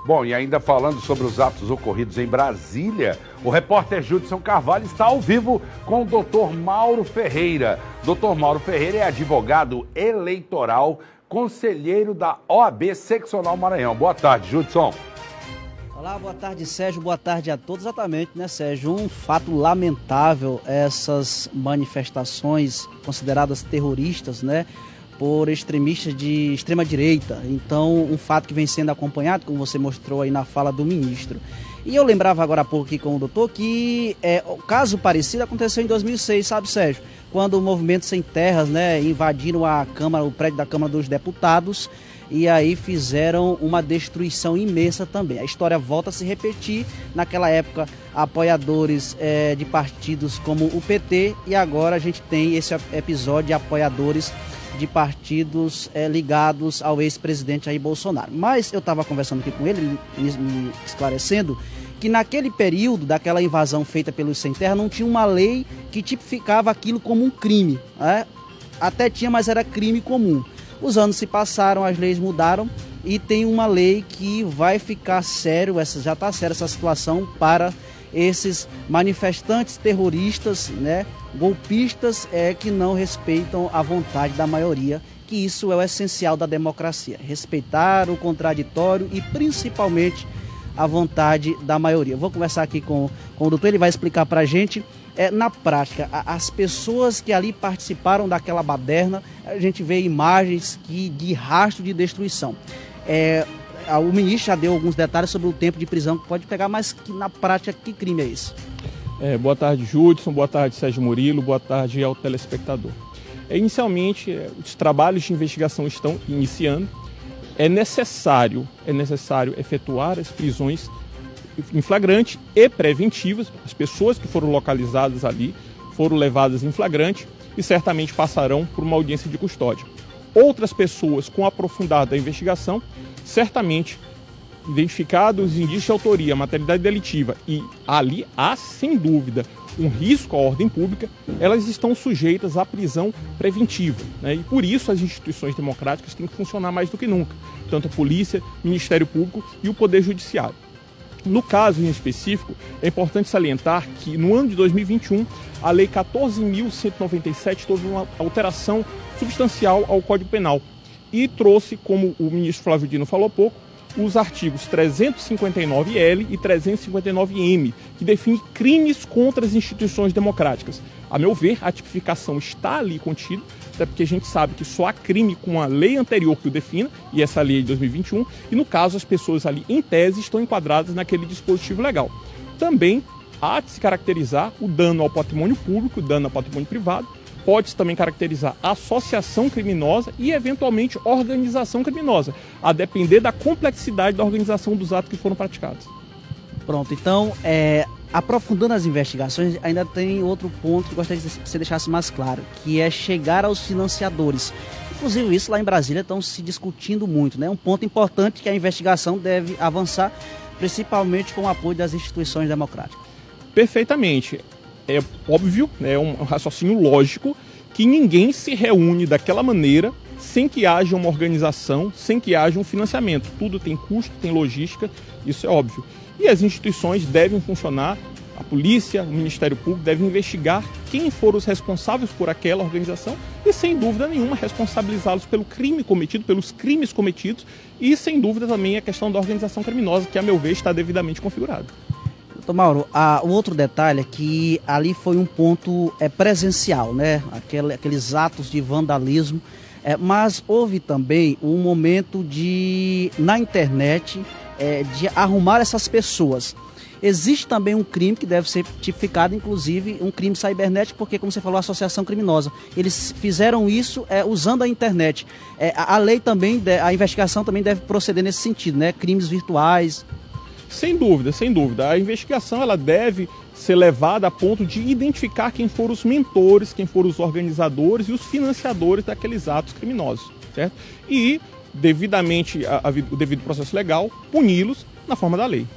Bom, e ainda falando sobre os atos ocorridos em Brasília, o repórter Judson Carvalho está ao vivo com o Dr. Mauro Ferreira. Dr. Mauro Ferreira é advogado eleitoral, conselheiro da OAB Seccional Maranhão. Boa tarde, Judson. Olá, boa tarde, Sérgio. Boa tarde a todos. Exatamente, né, Sérgio? Um fato lamentável, essas manifestações consideradas terroristas, né, por extremistas de extrema-direita. Então, um fato que vem sendo acompanhado, como você mostrou aí na fala do ministro. E eu lembrava agora há pouco aqui com o doutor que o caso parecido aconteceu em 2006, sabe, Sérgio? Quando o Movimento Sem Terras, né, invadiram a Câmara, o prédio da Câmara dos Deputados, e aí fizeram uma destruição imensa também. A história volta a se repetir. Naquela época, apoiadores de partidos como o PT, e agora a gente tem esse episódio de apoiadores de partidos ligados ao ex-presidente Jair Bolsonaro. Mas eu estava conversando aqui com ele me esclarecendo que naquele período daquela invasão feita pelos Sem Terra não tinha uma lei que tipificava aquilo como um crime, né? Até tinha, mas era crime comum. Os anos se passaram, as leis mudaram e tem uma lei que vai ficar sério, já está séria essa situação para esses manifestantes terroristas, né, golpistas, que não respeitam a vontade da maioria, que isso é o essencial da democracia, respeitar o contraditório e principalmente a vontade da maioria. Eu vou conversar aqui com o doutor, ele vai explicar para a gente. Na prática, as pessoas que ali participaram daquela baderna, a gente vê imagens de rastro de destruição. O ministro já deu alguns detalhes sobre o tempo de prisão que pode pegar, mas que na prática, que crime é esse? Boa tarde, Judson, boa tarde, Sérgio Murilo, boa tarde ao telespectador. Inicialmente, os trabalhos de investigação estão iniciando. É necessário efetuar as prisões em flagrante e preventivas. As pessoas que foram localizadas ali foram levadas em flagrante e certamente passarão por uma audiência de custódia. Outras pessoas com aprofundada investigação, certamente identificados os indícios de autoria, materialidade delitiva e ali há sem dúvida um risco à ordem pública, elas estão sujeitas à prisão preventiva, né? E por isso as instituições democráticas têm que funcionar mais do que nunca, tanto a polícia, o Ministério Público e o Poder Judiciário. No caso em específico, é importante salientar que no ano de 2021, a Lei 14.197 teve uma alteração substancial ao Código Penal e trouxe, como o ministro Flávio Dino falou há pouco, os artigos 359L e 359M, que definem crimes contra as instituições democráticas. A meu ver, a tipificação está ali contida, até porque a gente sabe que só há crime com a lei anterior que o defina, e essa lei é de 2021, e no caso as pessoas ali, em tese, estão enquadradas naquele dispositivo legal. Também há de se caracterizar o dano ao patrimônio público, o dano ao patrimônio privado, pode-se também caracterizar associação criminosa e, eventualmente, organização criminosa, a depender da complexidade da organização dos atos que foram praticados. Pronto, então, aprofundando as investigações, ainda tem outro ponto que gostaria que você deixasse mais claro, que é chegar aos financiadores. Inclusive, isso lá em Brasília estão se discutindo muito, né? Um ponto importante que a investigação deve avançar, principalmente com o apoio das instituições democráticas. Perfeitamente. É óbvio, é um raciocínio lógico, que ninguém se reúne daquela maneira sem que haja uma organização, sem que haja um financiamento. Tudo tem custo, tem logística, isso é óbvio. E as instituições devem funcionar, a polícia, o Ministério Público devem investigar quem foram os responsáveis por aquela organização e, sem dúvida nenhuma, responsabilizá-los pelo crime cometido, pelos crimes cometidos e, sem dúvida, também a questão da organização criminosa, que, a meu ver, está devidamente configurada. Doutor Mauro, o outro detalhe é que ali foi um ponto presencial, né? Aqueles atos de vandalismo, mas houve também um momento na internet de arrumar essas pessoas. Existe também um crime que deve ser tipificado, inclusive um crime cibernético, porque, como você falou, associação criminosa. Eles fizeram isso usando a internet. A lei também, a investigação também deve proceder nesse sentido, né? Crimes virtuais. Sem dúvida, sem dúvida. A investigação ela deve ser levada a ponto de identificar quem foram os mentores, quem foram os organizadores e os financiadores daqueles atos criminosos, certo? E, devidamente, o devido processo legal, puni-los na forma da lei.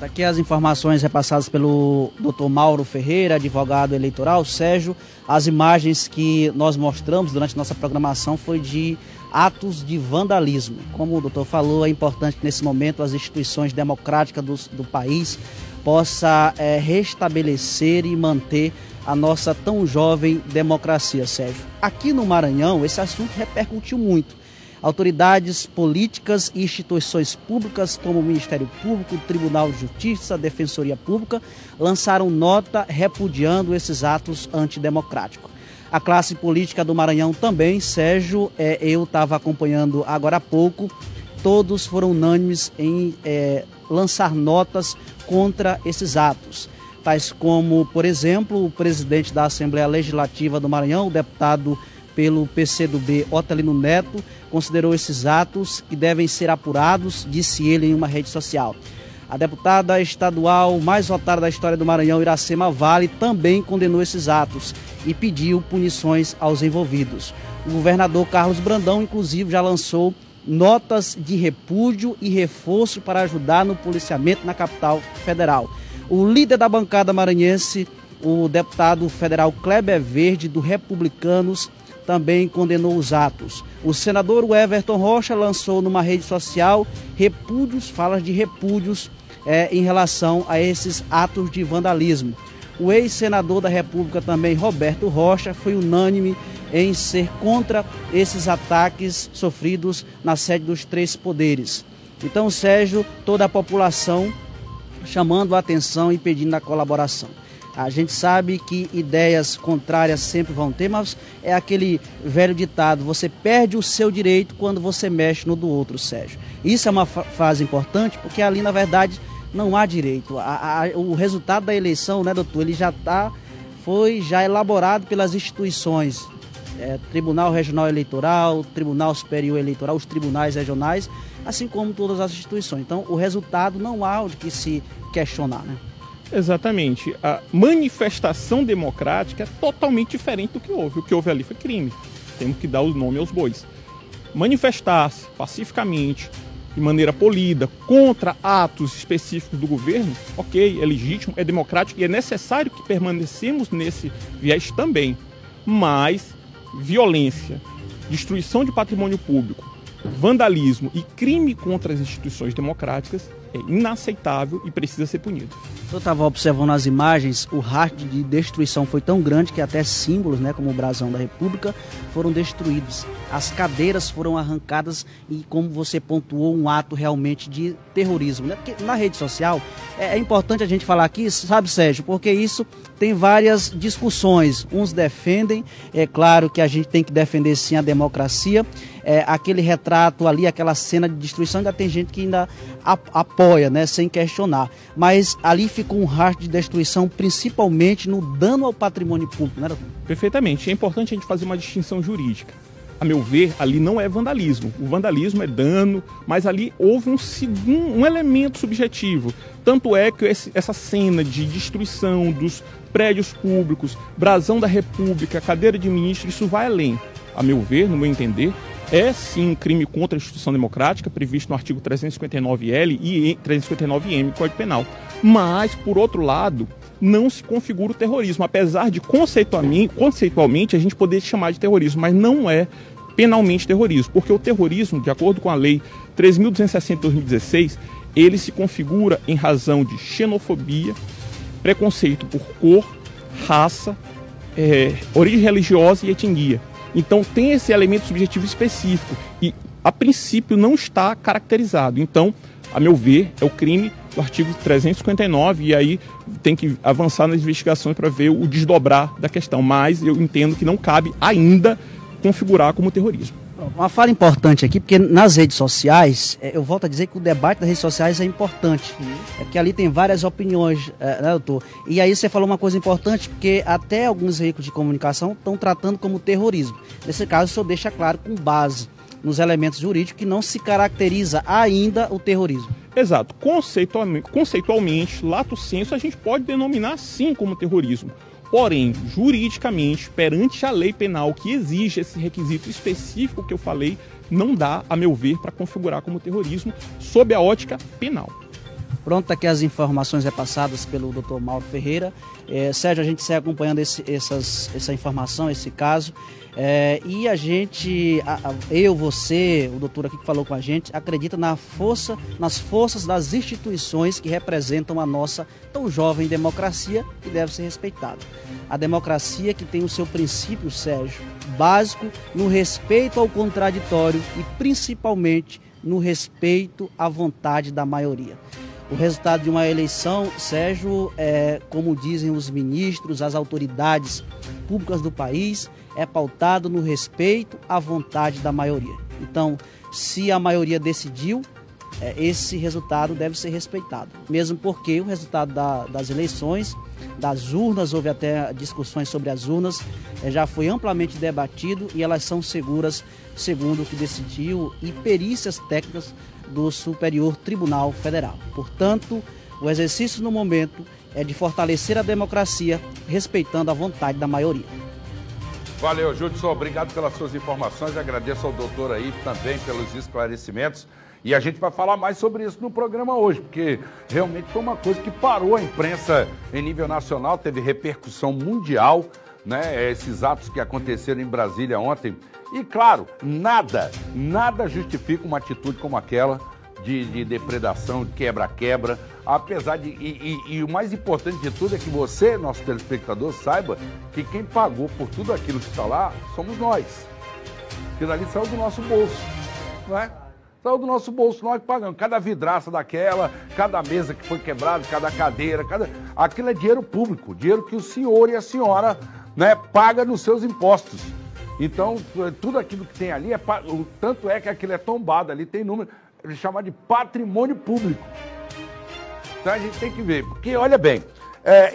Aqui as informações repassadas pelo Dr. Mauro Ferreira, advogado eleitoral. Sérgio, as imagens que nós mostramos durante nossa programação foi de atos de vandalismo. Como o doutor falou, é importante que nesse momento as instituições democráticas do país possam restabelecer e manter a nossa tão jovem democracia, Sérgio. Aqui no Maranhão, esse assunto repercutiu muito. Autoridades políticas e instituições públicas, como o Ministério Público, o Tribunal de Justiça, a Defensoria Pública, lançaram nota repudiando esses atos antidemocráticos. A classe política do Maranhão também, Sérgio, eu estava acompanhando agora há pouco, todos foram unânimes em lançar notas contra esses atos. Tais como, por exemplo, o presidente da Assembleia Legislativa do Maranhão, o deputado pelo PCdoB, Otelino Neto, considerou esses atos que devem ser apurados, disse ele em uma rede social. A deputada estadual mais votada da história do Maranhão, Iracema Vale, também condenou esses atos e pediu punições aos envolvidos. O governador Carlos Brandão, inclusive, já lançou notas de repúdio e reforço para ajudar no policiamento na capital federal. O líder da bancada maranhense, o deputado federal Kleber Verde, do Republicanos, também condenou os atos. O senador Everton Rocha lançou numa rede social falas de repúdios em relação a esses atos de vandalismo. O ex-senador da República também, Roberto Rocha, foi unânime em ser contra esses ataques sofridos na sede dos três poderes. Então, Sérgio, toda a população chamando a atenção e pedindo a colaboração. A gente sabe que ideias contrárias sempre vão ter, mas é aquele velho ditado, você perde o seu direito quando você mexe no do outro, Sérgio. Isso é uma frase importante, porque ali, na verdade, não há direito. O resultado da eleição, né, doutor, ele foi já elaborado pelas instituições, Tribunal Regional Eleitoral, Tribunal Superior Eleitoral, os tribunais regionais, assim como todas as instituições. Então, o resultado não há de que se questionar, né? Exatamente. A manifestação democrática é totalmente diferente do que houve. O que houve ali foi crime. Temos que dar o nome aos bois. Manifestar-se pacificamente, de maneira polida, contra atos específicos do governo, ok, é legítimo, é democrático e é necessário que permanecemos nesse viés também. Mas violência, destruição de patrimônio público, vandalismo e crime contra as instituições democráticas é inaceitável e precisa ser punido. Eu estava observando as imagens, o rastro de destruição foi tão grande que até símbolos, né, como o brasão da República, foram destruídos. As cadeiras foram arrancadas e, como você pontuou, um ato realmente de terrorismo, né? Porque na rede social é importante a gente falar aqui, sabe, Sérgio, porque isso tem várias discussões. Uns defendem, é claro que a gente tem que defender sim a democracia, aquele retrato ali, aquela cena de destruição, ainda tem gente que ainda apoia, né, sem questionar. Mas ali ficou um rastro de destruição, principalmente no dano ao patrimônio público, né, doutor? Perfeitamente. É importante a gente fazer uma distinção jurídica. A meu ver, ali não é vandalismo. O vandalismo é dano, mas ali houve um elemento subjetivo. Tanto é que essa cena de destruição dos prédios públicos, brasão da República, cadeira de ministro, isso vai além. A meu ver, no meu entender, é sim um crime contra a instituição democrática, previsto no artigo 359L e 359M do Código Penal. Mas, por outro lado, não se configura o terrorismo, apesar de conceitualmente a gente poder chamar de terrorismo, mas não é penalmente terrorismo, porque o terrorismo, de acordo com a Lei 3.260 de 2016, ele se configura em razão de xenofobia, preconceito por cor, raça, origem religiosa e etnia. Então tem esse elemento subjetivo específico e, a princípio, não está caracterizado. Então, a meu ver, é o crime do artigo 359 e aí tem que avançar nas investigações para ver o desdobrar da questão. Mas eu entendo que não cabe ainda configurar como terrorismo. Uma fala importante aqui, porque nas redes sociais, eu volto a dizer que o debate das redes sociais é importante, porque ali tem várias opiniões, né, doutor? E aí você falou uma coisa importante, porque até alguns veículos de comunicação estão tratando como terrorismo. Nesse caso, o senhor deixa claro, com base nos elementos jurídicos, que não se caracteriza ainda o terrorismo. Exato. Conceitualmente, lato sensu, a gente pode denominar sim como terrorismo. Porém, juridicamente, perante a lei penal que exige esse requisito específico que eu falei, não dá, a meu ver, para configurar como terrorismo sob a ótica penal. Pronto, aqui as informações repassadas pelo Dr. Mauro Ferreira. Sérgio, a gente segue acompanhando essa informação, esse caso. E a gente, eu, você, o doutor aqui que falou com a gente, acredita nas forças das instituições que representam a nossa tão jovem democracia, que deve ser respeitada. A democracia que tem o seu princípio, Sérgio, básico no respeito ao contraditório e principalmente no respeito à vontade da maioria. O resultado de uma eleição, Sérgio, como dizem os ministros, as autoridades públicas do país, é pautado no respeito à vontade da maioria. Então, se a maioria decidiu, esse resultado deve ser respeitado. Mesmo porque o resultado das eleições, das urnas, houve até discussões sobre as urnas, já foi amplamente debatido e elas são seguras, segundo o que decidiu, e perícias técnicas do Superior Tribunal Federal. Portanto, o exercício no momento é de fortalecer a democracia, respeitando a vontade da maioria. Valeu, Judson, obrigado pelas suas informações, agradeço ao doutor aí também pelos esclarecimentos, e a gente vai falar mais sobre isso no programa hoje, porque realmente foi uma coisa que parou a imprensa em nível nacional, teve repercussão mundial, né, esses atos que aconteceram em Brasília ontem. E claro, nada justifica uma atitude como aquela de depredação, de quebra-quebra, apesar de... E o mais importante de tudo é que você, nosso telespectador, saiba que quem pagou por tudo aquilo que está lá somos nós. Aquilo ali saiu do nosso bolso, não é? Saiu do nosso bolso, nós que pagamos. Cada vidraça daquela, cada mesa que foi quebrada, cada cadeira, aquilo é dinheiro público, dinheiro que o senhor e a senhora, né, paga nos seus impostos. Então, tudo aquilo que tem ali, tanto é que aquilo é tombado, ali tem número, chamado de patrimônio público. Então a gente tem que ver, porque olha bem,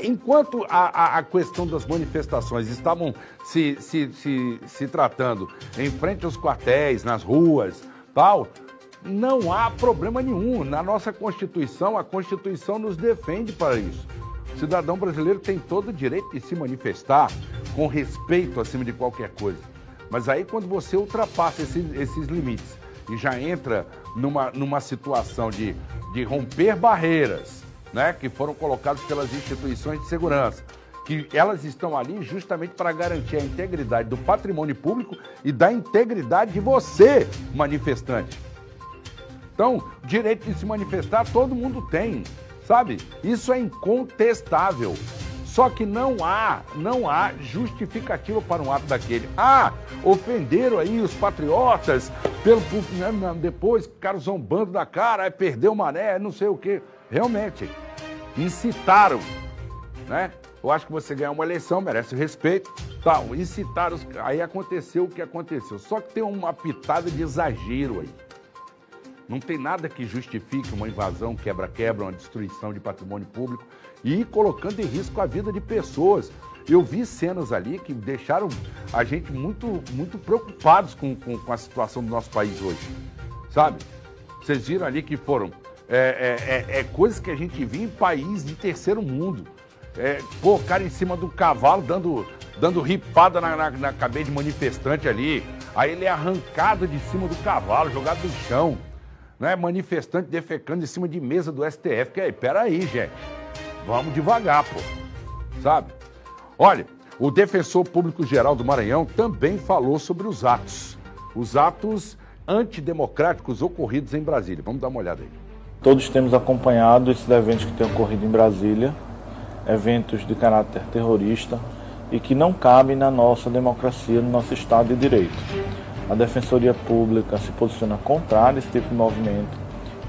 enquanto a questão das manifestações estavam se tratando em frente aos quartéis, nas ruas, tal, não há problema nenhum. Na nossa Constituição, a Constituição nos defende para isso. O cidadão brasileiro tem todo o direito de se manifestar com respeito acima de qualquer coisa. Mas aí quando você ultrapassa esses limites e já entra numa situação de romper barreiras, né, que foram colocadas pelas instituições de segurança, que elas estão ali justamente para garantir a integridade do patrimônio público e da integridade de você, manifestante. Então, direito de se manifestar todo mundo tem, sabe? Isso é incontestável. Só que não há justificativa para um ato daquele. Ofenderam aí os patriotas, depois ficaram zombando da cara, perdeu o mané, não sei o quê. Realmente, incitaram, né? Eu acho que você ganhar uma eleição, merece respeito, tal, incitaram, aí aconteceu o que aconteceu. Só que tem uma pitada de exagero aí. Não tem nada que justifique uma invasão, quebra-quebra, uma destruição de patrimônio público e colocando em risco a vida de pessoas. Eu vi cenas ali que deixaram a gente muito preocupados com a situação do nosso país hoje, sabe? Vocês viram ali que foram coisas que a gente via em país de terceiro mundo. O cara em cima do cavalo dando ripada na cabeça de manifestante ali. Aí ele é arrancado de cima do cavalo, jogado no chão. Né? Manifestante defecando em cima de mesa do STF. Que aí, peraí, gente. Vamos devagar, pô. Sabe? Olha, o defensor público geral do Maranhão também falou sobre os atos antidemocráticos ocorridos em Brasília. Vamos dar uma olhada aí. Todos temos acompanhado esses eventos que têm ocorrido em Brasília, eventos de caráter terrorista e que não cabem na nossa democracia, no nosso Estado de Direito. A Defensoria Pública se posiciona contrária a esse tipo de movimento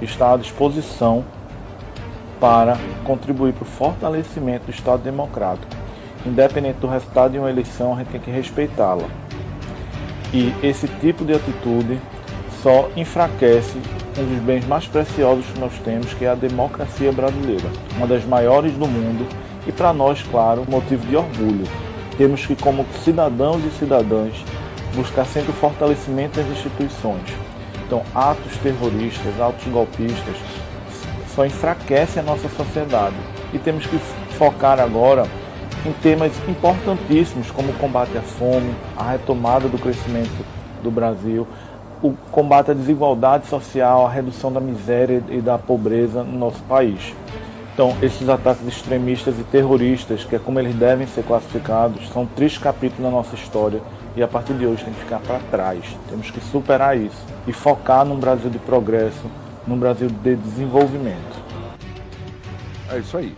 e está à disposição para contribuir para o fortalecimento do Estado democrático. Independente do resultado de uma eleição, a gente tem que respeitá-la. E esse tipo de atitude só enfraquece um dos bens mais preciosos que nós temos, que é a democracia brasileira, uma das maiores do mundo e, para nós, claro, motivo de orgulho. Temos que, como cidadãos e cidadãs, buscar sempre o fortalecimento das instituições. Então, atos terroristas, atos golpistas, só enfraquecem a nossa sociedade. E temos que focar agora em temas importantíssimos, como o combate à fome, a retomada do crescimento do Brasil, o combate à desigualdade social, a redução da miséria e da pobreza no nosso país. Então, esses ataques extremistas e terroristas, que é como eles devem ser classificados, são tristes capítulos na nossa história e a partir de hoje tem que ficar para trás. Temos que superar isso e focar num Brasil de progresso, num Brasil de desenvolvimento. É isso aí.